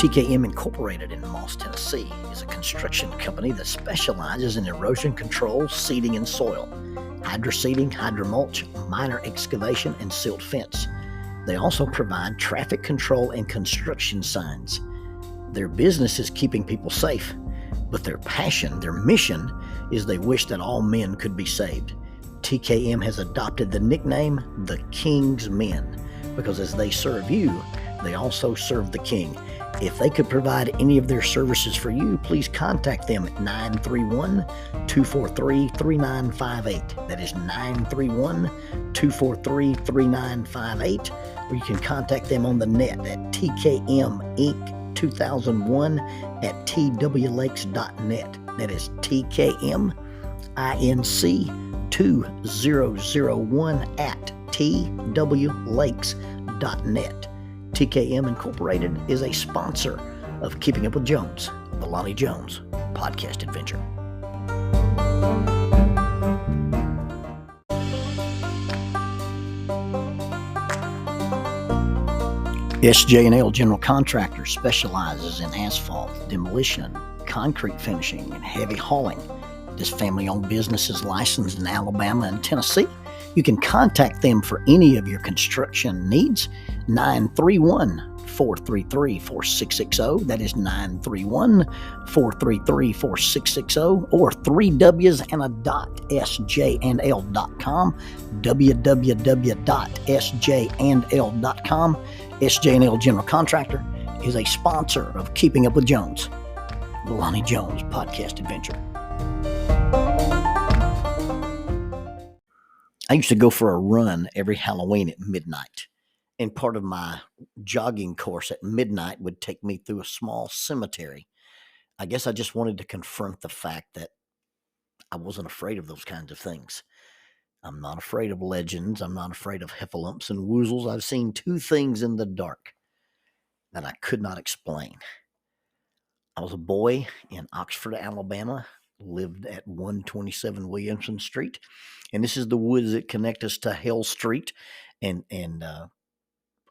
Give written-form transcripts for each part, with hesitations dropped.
TKM Incorporated in Moss, Tennessee is a construction company that specializes in erosion control, seeding, and soil, hydroseeding, hydromulch, minor excavation, and silt fence. They also provide traffic control and construction signs. Their business is keeping people safe, but their passion, their mission, is they wish that all men could be saved. TKM has adopted the nickname the King's Men because as they serve you, they also serve the King. If they could provide any of their services for you, please contact them at 931-243-3958. That is 931-243-3958. Or you can contact them on the net at tkminc2001 at twlakes.net. That is tkminc2001 at twlakes.net. TKM Incorporated is a sponsor of Keeping Up with Jones, the Lonnie Jones podcast adventure. SJ&L General Contractor specializes in asphalt, demolition, concrete finishing, and heavy hauling. This family-owned business is licensed in Alabama and Tennessee. You can contact them for any of your construction needs. 931-433-4660. That is 931-433-4660, or 3Ws and a dot, sjnl.com, www.sjnl.com. SJ&L General Contractor is a sponsor of Keeping Up with Jones, the Lonnie Jones podcast adventure. I used to go for a run every Halloween at midnight, and part of my jogging course at midnight would take me through a small cemetery. I guess I just wanted to confront the fact that I wasn't afraid of those kinds of things. I'm not afraid of legends. I'm not afraid of heffalumps and woozles. I've seen two things in the dark that I could not explain. I was a boy in Oxford, Alabama, lived at 127 Williamson Street. And this is the woods that connect us to Hell Street. And a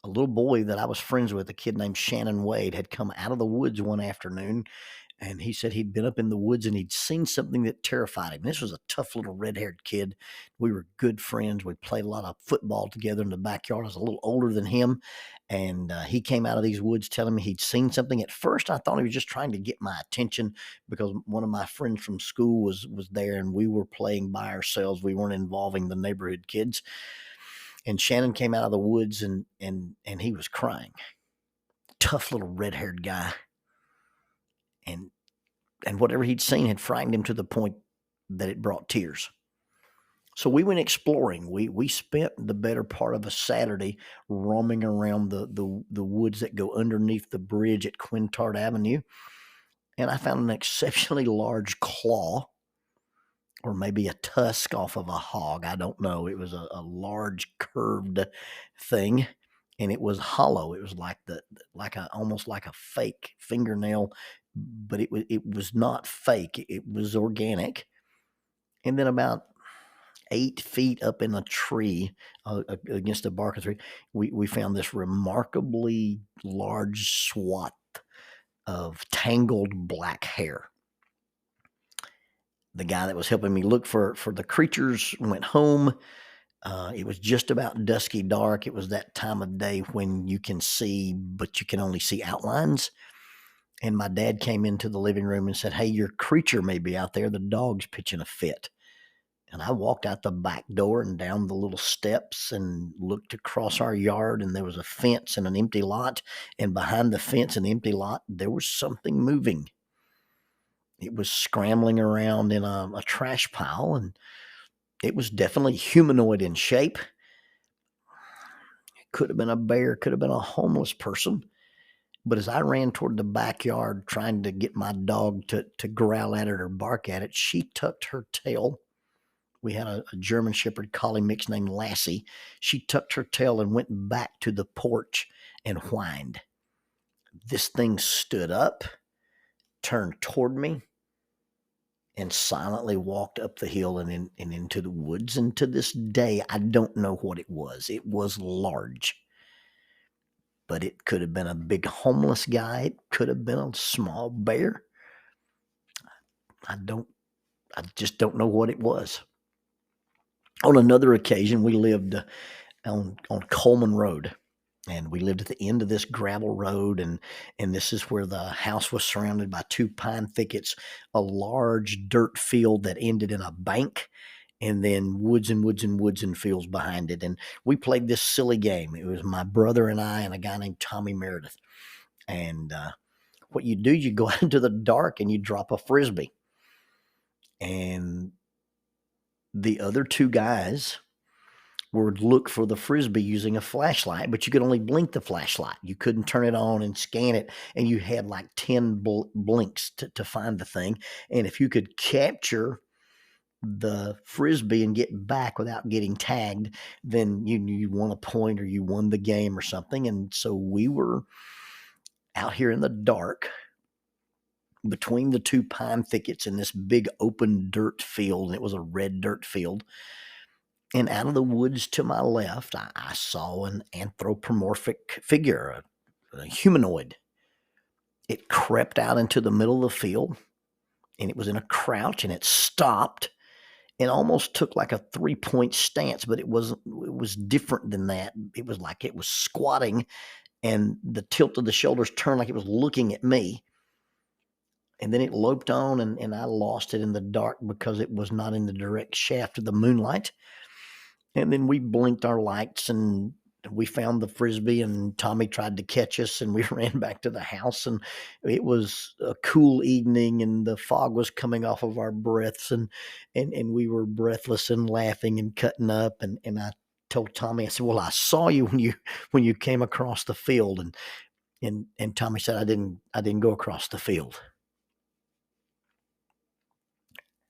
little boy that I was friends with, a kid named Shannon Wade, had come out of the woods one afternoon. And he said he'd been up in the woods and he'd seen something that terrified him. This was a tough little red-haired kid. We were good friends. We played a lot of football together in the backyard. I was a little older than him. And he came out of these woods telling me he'd seen something. At first, I thought he was just trying to get my attention because one of my friends from school was there and we were playing by ourselves. We weren't involving the neighborhood kids. And Shannon came out of the woods and he was crying. Tough little red-haired guy. And whatever he'd seen had frightened him to the point that it brought tears. So we went exploring. We spent the better part of a Saturday roaming around the woods that go underneath the bridge at Quintard Avenue. And I found an exceptionally large claw, or maybe a tusk off of a hog. I don't know. It was a large curved thing, and it was hollow. It was almost like a fake fingernail, but it was not fake. It was organic. And then about 8 feet up in a tree, against the bark of the tree, we found this remarkably large swath of tangled black hair. The guy that was helping me look for the creatures went home. It was just about dusky dark. It was that time of day when you can see, but you can only see outlines. And my dad came into the living room and said, "Hey, your creature may be out there. The dog's pitching a fit." And I walked out the back door and down the little steps and looked across our yard, and there was a fence and an empty lot. And behind the fence and the empty lot, there was something moving. It was scrambling around in a trash pile, and it was definitely humanoid in shape. It could have been a bear, could have been a homeless person. But as I ran toward the backyard trying to get my dog to growl at it or bark at it, she tucked her tail. We had a German Shepherd Collie mix named Lassie. She tucked her tail and went back to the porch and whined. This thing stood up, turned toward me, and silently walked up the hill and into the woods. And to this day, I don't know what it was. It was large. but it could have been a big homeless guy. It could have been a small bear. I just don't know what it was. On another occasion, we lived on Coleman Road, and we lived at the end of this gravel road, and this is where the house was surrounded by 2 pine thickets, a large dirt field that ended in a bank, and then woods and woods and woods and fields behind it. And we played this silly game. It was my brother and I and a guy named Tommy Meredith. And what you do, you go out into the dark and you drop a Frisbee. And the other 2 guys would look for the Frisbee using a flashlight, but you could only blink the flashlight. You couldn't turn it on and scan it, and you had like 10 blinks to find the thing. And if you could capture the Frisbee and get back without getting tagged, then you won a point or you won the game or something. And so we were out here in the dark between the 2 pine thickets in this big open dirt field, and it was a red dirt field. And out of the woods to my left, I saw an anthropomorphic figure, a humanoid. It crept out into the middle of the field, and it was in a crouch, and it stopped and almost took like a 3-point stance, but it was different than that. It was like it was squatting, and the tilt of the shoulders turned like it was looking at me. And then it loped on, and I lost it in the dark because it was not in the direct shaft of the moonlight. And then we blinked our lights, and we found the Frisbee, and Tommy tried to catch us, and we ran back to the house. And it was a cool evening, and the fog was coming off of our breaths, and we were breathless and laughing and cutting up. And I told Tommy, I said, well, I saw you when you came across the field. And Tommy said, I didn't go across the field.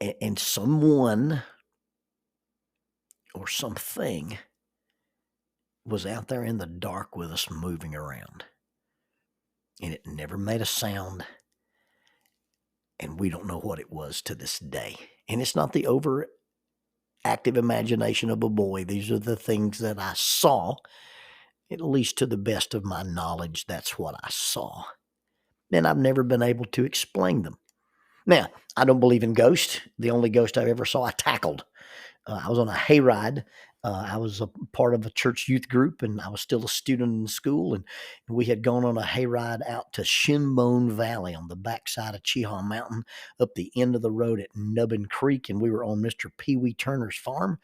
And someone or something was out there in the dark with us moving around. And it never made a sound. And we don't know what it was to this day. And it's not the overactive imagination of a boy. These are the things that I saw. At least to the best of my knowledge, that's what I saw. And I've never been able to explain them. Now, I don't believe in ghosts. The only ghost I ever saw, I tackled. I was on a hayride. I was a part of a church youth group, and I was still a student in school. And we had gone on a hayride out to Shinbone Valley on the backside of Cheahaw Mountain, up the end of the road at Nubbin Creek. And we were on Mr. Pee Wee Turner's farm.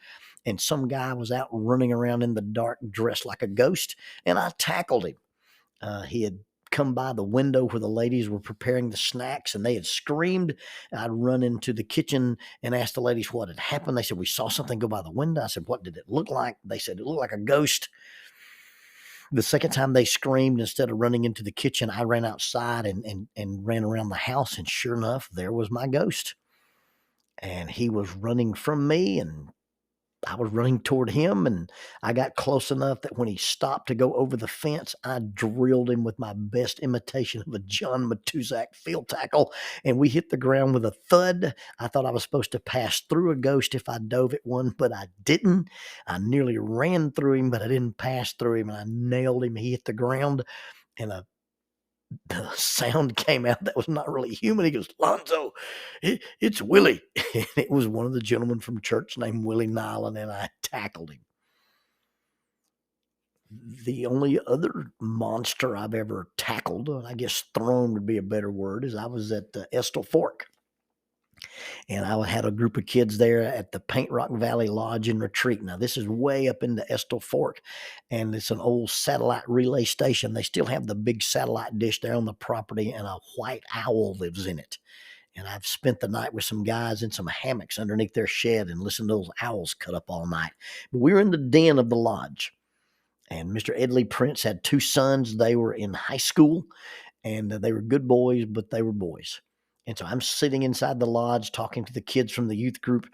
And some guy was out running around in the dark dressed like a ghost, and I tackled him. He had come by the window where the ladies were preparing the snacks, and they had screamed. I'd run into the kitchen and asked the ladies what had happened. They said, we saw something go by the window. I said, what did it look like? They said, it looked like a ghost. The second time they screamed, instead of running into the kitchen, I ran outside and ran around the house, and sure enough, there was my ghost. And he was running from me, and I was running toward him, and I got close enough that when he stopped to go over the fence, I drilled him with my best imitation of a John Matuzak field tackle, and we hit the ground with a thud. I thought I was supposed to pass through a ghost if I dove at one, but I didn't. I nearly ran through him, but I didn't pass through him, and I nailed him. He hit the ground, and the sound came out that was not really human. He goes, Lonzo, it's Willie. And it was one of the gentlemen from church named Willie Nyland, and I tackled him. The only other monster I've ever tackled, and I guess thrown would be a better word, is I was at the Estillfork. And I had a group of kids there at the Paint Rock Valley Lodge and Retreat. Now, this is way up in the Estillfork, and it's an old satellite relay station. They still have the big satellite dish there on the property, and a white owl lives in it. And I've spent the night with some guys in some hammocks underneath their shed and listened to those owls cut up all night. But we were in the den of the lodge, and Mr. Edley Prince had 2 sons. They were in high school, and they were good boys, but they were boys. And so I'm sitting inside the lodge talking to the kids from the youth group,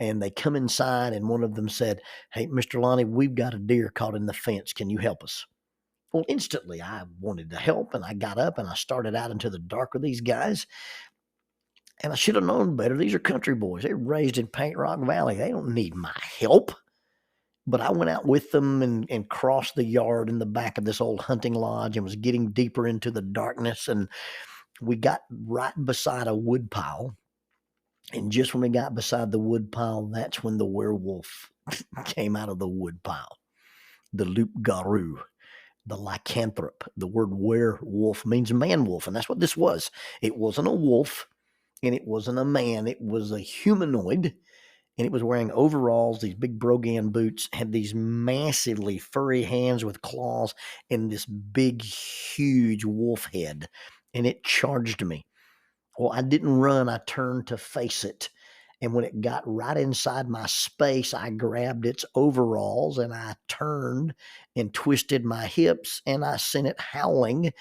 and they come inside, and one of them said, hey, Mr. Lonnie, we've got a deer caught in the fence. Can you help us? Well, instantly I wanted to help, and I got up and I started out into the dark with these guys. And I should have known better. These are country boys. They're raised in Paint Rock Valley. They don't need my help. But I went out with them and crossed the yard in the back of this old hunting lodge and was getting deeper into the darkness. And we got right beside a wood pile. And just when we got beside the wood pile, that's when the werewolf came out of the wood pile. The loup-garou, the lycanthrope. The word werewolf means man wolf, and that's what this was. It wasn't a wolf, and it wasn't a man. It was a humanoid, and it was wearing overalls, these big brogan boots, had these massively furry hands with claws, and this big, huge wolf head, and it charged me. Well, I didn't run, I turned to face it. And when it got right inside my space, I grabbed its overalls and I turned and twisted my hips and I sent it howling,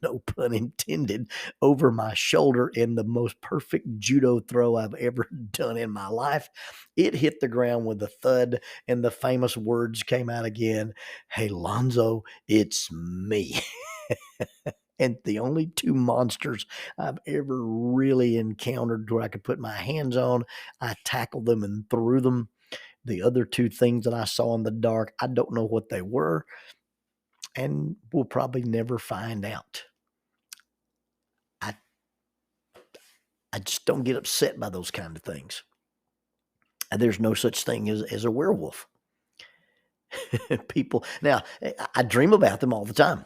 no pun intended, over my shoulder in the most perfect judo throw I've ever done in my life. It hit the ground with a thud and the famous words came out again. Hey, Lonzo, it's me. And the only two monsters I've ever really encountered where I could put my hands on, I tackled them and threw them. The other two things that I saw in the dark, I don't know what they were, and we'll probably never find out. I I just don't get upset by those kind of things. There's no such thing as a werewolf. People now, I dream about them all the time.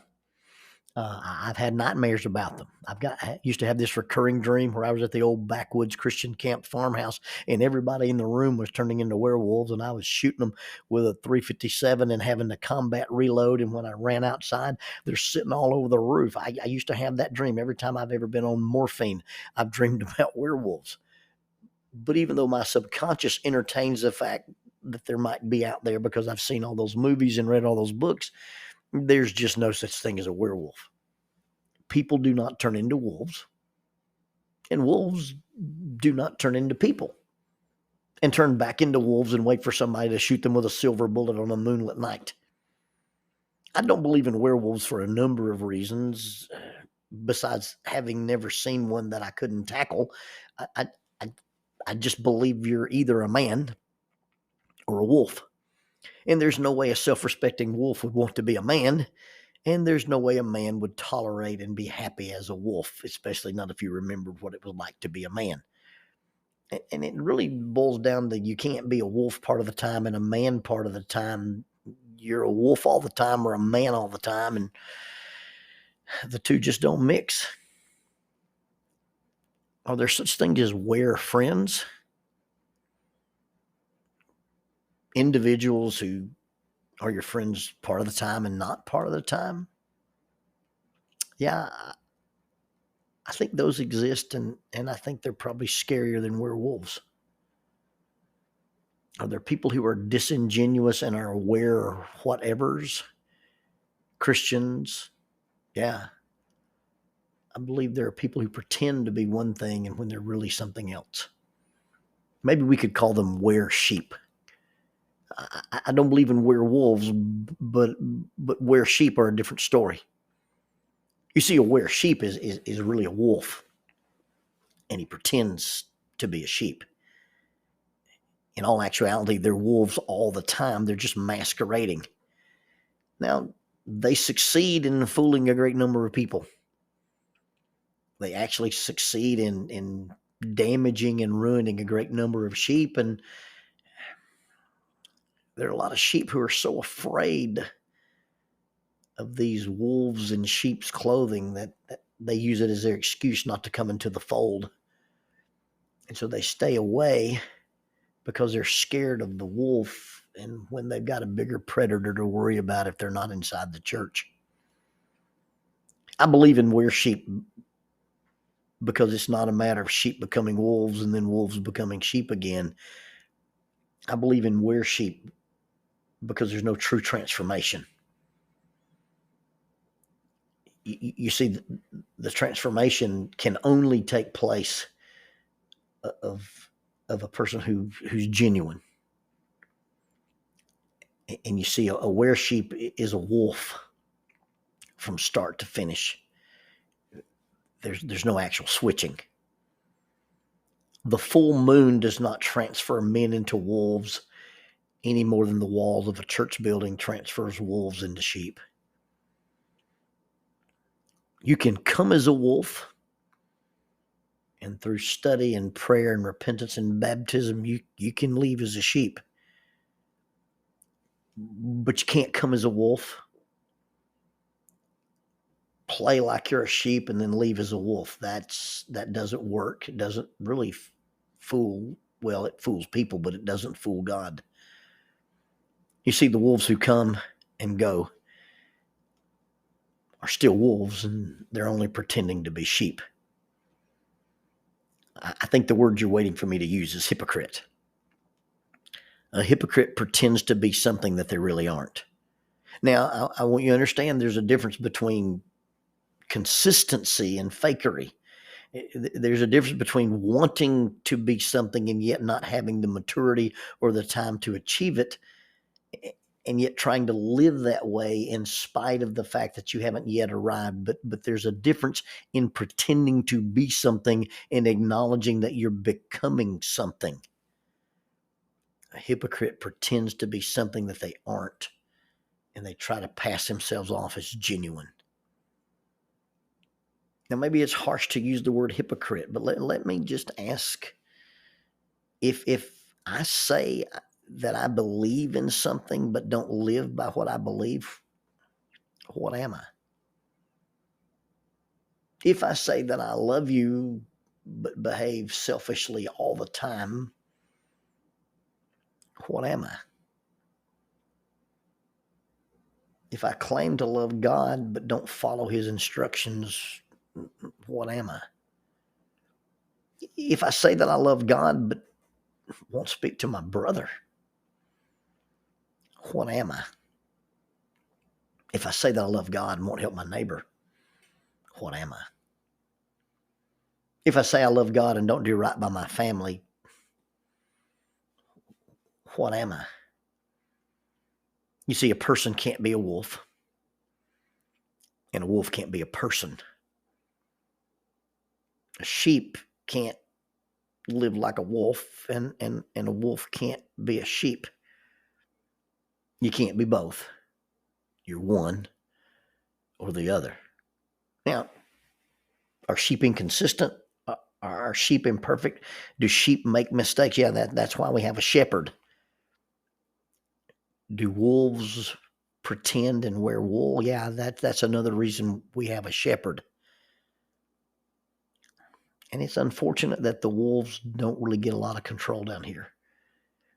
I've had nightmares about them. I used to have this recurring dream where I was at the old backwoods Christian camp farmhouse, and everybody in the room was turning into werewolves, and I was shooting them with a 357 and having to combat reload. And when I ran outside, they're sitting all over the roof. I used to have that dream every time I've ever been on morphine. I've dreamed about werewolves. But even though my subconscious entertains the fact that there might be out there because I've seen all those movies and read all those books, there's just no such thing as a werewolf. People do not turn into wolves, and wolves do not turn into people and turn back into wolves and wait for somebody to shoot them with a silver bullet on a moonlit night. I don't believe in werewolves for a number of reasons, besides having never seen one that I couldn't tackle. I, I, I just believe you're either a man or a wolf. And there's no way a self-respecting wolf would want to be a man. And there's no way a man would tolerate and be happy as a wolf, especially not if you remembered what it was like to be a man. And it really boils down to you can't be a wolf part of the time and a man part of the time. You're a wolf all the time or a man all the time, and the two just don't mix. Are there such things as were friends? Individuals who are your friends part of the time and not part of the time? Yeah, I think those exist, and I think they're probably scarier than werewolves. Are there people who are disingenuous and are aware whatevers? Christians? Yeah. I believe there are people who pretend to be one thing and when they're really something else. Maybe we could call them were sheep. I don't believe in werewolves, but were sheep are a different story. You see, a were sheep is really a wolf, and he pretends to be a sheep. In all actuality, they're wolves all the time. They're just masquerading. Now, they succeed in fooling a great number of people. They actually succeed in damaging and ruining a great number of sheep. And there are a lot of sheep who are so afraid of these wolves in sheep's clothing that they use it as their excuse not to come into the fold. And so they stay away because they're scared of the wolf and when they've got a bigger predator to worry about if they're not inside the church. I believe in were sheep because it's not a matter of sheep becoming wolves and then wolves becoming sheep again. I believe in were sheep because there's no true transformation. You see, the transformation can only take place of a person who's genuine. And you see, a were sheep is a wolf from start to finish. There's no actual switching. The full moon does not transfer men into wolves. any more than the walls of a church building transfers wolves into sheep. You can come as a wolf, and through study and prayer and repentance and baptism, you can leave as a sheep. But you can't come as a wolf, play like you're a sheep, and then leave as a wolf. That doesn't work. It doesn't really fool. Well, it fools people, but it doesn't fool God. You see, the wolves who come and go are still wolves, and they're only pretending to be sheep. I think the word you're waiting for me to use is hypocrite. A hypocrite pretends to be something that they really aren't. Now, I want you to understand there's a difference between consistency and fakery. There's a difference between wanting to be something and yet not having the maturity or the time to achieve it, and yet trying to live that way in spite of the fact that you haven't yet arrived. But there's a difference in pretending to be something and acknowledging that you're becoming something. A hypocrite pretends to be something that they aren't, and they try to pass themselves off as genuine. Now, maybe it's harsh to use the word hypocrite, but let me just ask, if I say that I believe in something but don't live by what I believe, what am I? If I say that I love you but behave selfishly all the time, what am I? If I claim to love God but don't follow his instructions, what am I? If I say that I love God but won't speak to my brother, what am I? If I say that I love God and won't help my neighbor, what am I? If I say I love God and don't do right by my family, what am I? You see, a person can't be a wolf, and a wolf can't be a person. A sheep can't live like a wolf, and a wolf can't be a sheep. You can't be both. You're one or the other. Now, are sheep inconsistent? Are sheep imperfect? Do sheep make mistakes? Yeah, that's why we have a shepherd. Do wolves pretend and wear wool? Yeah, that's another reason we have a shepherd. And it's unfortunate that the wolves don't really get a lot of control down here.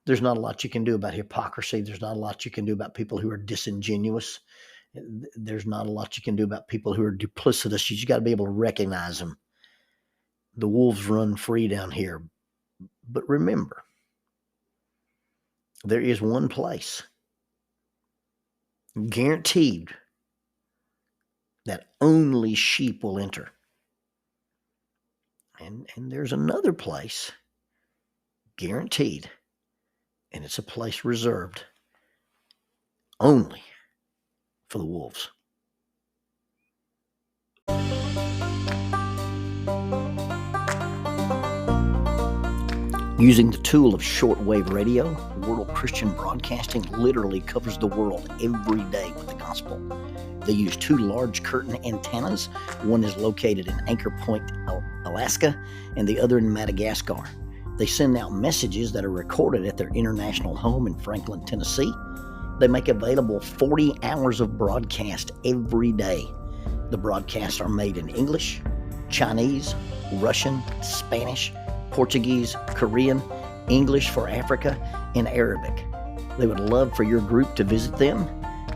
There's not a lot you can do about hypocrisy. There's not a lot you can do about people who are disingenuous. There's not a lot you can do about people who are duplicitous. You just got to be able to recognize them. The wolves run free down here. But remember, there is one place, guaranteed, that only sheep will enter. And there's another place, guaranteed, and it's a place reserved only for the wolves. Using the tool of shortwave radio, World Christian Broadcasting literally covers the world every day with the gospel. They use two large curtain antennas. One is located in Anchor Point, Alaska, and the other in Madagascar. They send out messages that are recorded at their international home in Franklin, Tennessee. They make available 40 hours of broadcast every day. The broadcasts are made in English, Chinese, Russian, Spanish, Portuguese, Korean, English for Africa, and Arabic. They would love for your group to visit them.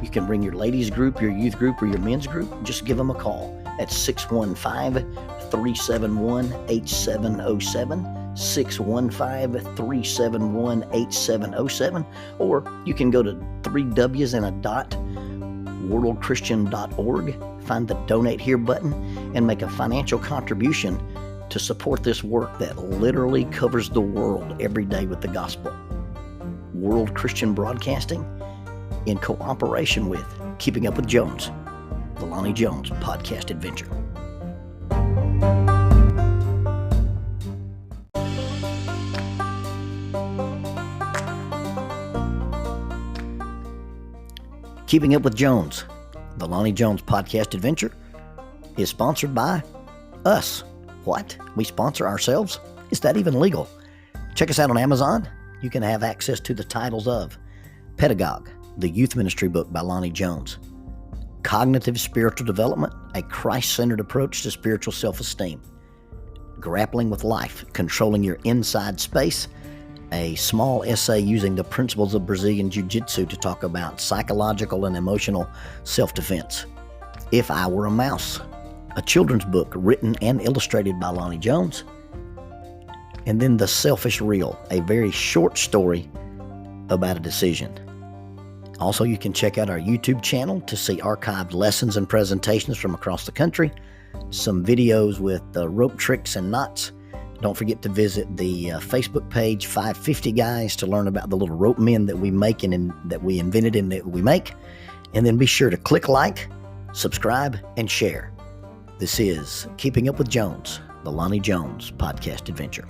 You can bring your ladies group, your youth group, or your men's group. Just give them a call at 615-371-8707, 615-371-8707, or you can go to 3Ws and a dot, worldchristian.org, find the Donate Here button, and make a financial contribution to support this work that literally covers the world every day with the gospel. World Christian Broadcasting, in cooperation with Keeping Up with Jones, the Lonnie Jones podcast adventure. Keeping Up with Jones, the Lonnie Jones podcast adventure, is sponsored by us. What? We sponsor ourselves? Is that even legal? Check us out on Amazon. You can have access to the titles of Pedagogue, the youth ministry book by Lonnie Jones, Cognitive Spiritual Development, a Christ-centered approach to spiritual self-esteem, Grappling with Life, Controlling Your Inside Space, a small essay using the principles of Brazilian Jiu-Jitsu to talk about psychological and emotional self-defense, If I Were a Mouse, a children's book written and illustrated by Lonnie Jones, and then The Selfish Reel, a very short story about a decision. Also, you can check out our YouTube channel to see archived lessons and presentations from across the country, some videos with rope tricks and knots. Don't forget to visit the Facebook page 550 Guys to learn about the little rope men that we make and that we invented and that we make. And then be sure to click like, subscribe, and share. This is Keeping Up with Jones, the Lonnie Jones podcast adventure.